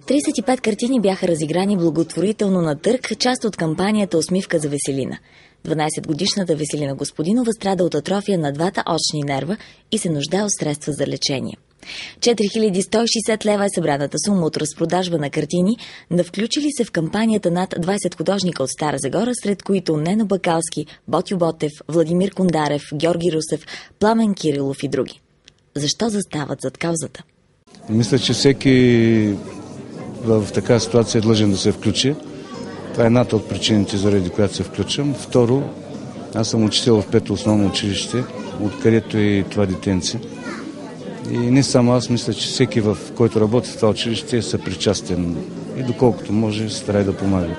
35 картини бяха разиграни благотворително на търг, част от кампанията «Усмивка за Веселина». 12-годишната Веселина Господинова страда от атрофия на двата очни нерва и се нуждае от средства за лечение. 4160 лева е събраната сума от разпродажба на картини, включили се в кампанията над 20 художника от Стара Загора, сред които Нено Бакалски, Ботю Ботев, Владимир Кондарев, Георги Русев, Пламен Кирилов и други. Защо застават зад каузата? Мисля, че всеки в такава ситуация е длъжен да се включи. Това е едната от причините, заради която се включвам. Второ, аз съм учител в 5-то основно училище, откъдето и това детенце. И не само аз, мисля, че всеки, който работи в това училище, е съпричастен и доколкото може, старае да помага.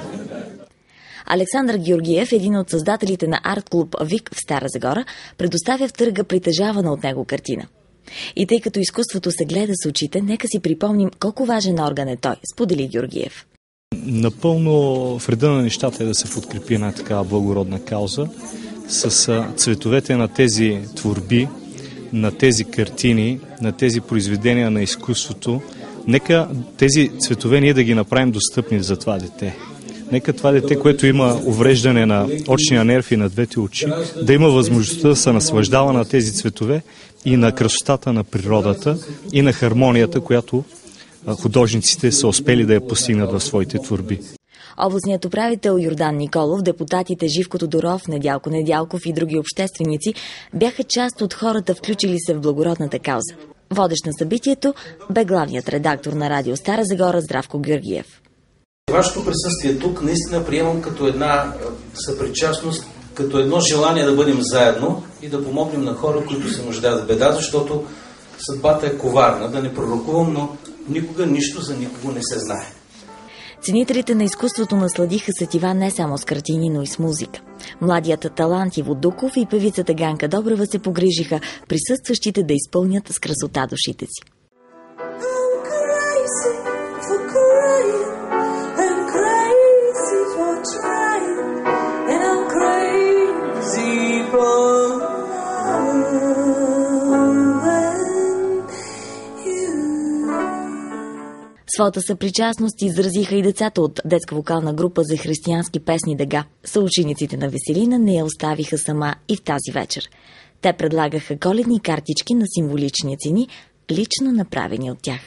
Александър Георгиев, един от създателите на арт-клуб ВИК в Стара Загора, предоставя в търга притежавана от него картина. И тъй като изкуството се гледа с очите, нека си припомним колко важен орган е той, сподели Георгиев. Напълно в реда на нещата е да се подкрепи една такава благородна кауза с цветовете на тези творби, на тези картини, на тези произведения на изкуството. Нека тези цветове ние да ги направим достъпни за това дете. Нека това дете, което има увреждане на очния нерв и на двете очи, да има възможността да се наслаждава на тези цветове и на красотата на природата и на хармонията, която художниците са успели да я постигнат в своите творби. Областният управител Йордан Николов, депутатите Живко Тодоров, Недялко Недялков и други общественици бяха част от хората, включили се в благородната кауза. Водещ на събитието бе главният редактор на радио Стара Загора Здравко Георгиев. Вашето присъствие тук наистина приемам като една съпричастност, като едно желание да бъдем заедно и да помогнем на хора, които се нуждаят в беда, защото съдбата е коварна, да не пророкувам, но никога нищо за никого не се знае. Ценителите на изкуството насладиха сетива не само с картини, но и с музика. Младият талант Иво Дуков и певицата Ганка Добрева се погрижиха присъстващите да изпълнят с красота душите си. Своята съпричастност изразиха и децата от детска вокална група за християнски песни Дега. Съучениците на Веселина не я оставиха сама и в тази вечер. Те предлагаха коледни картички на символични цени, лично направени от тях.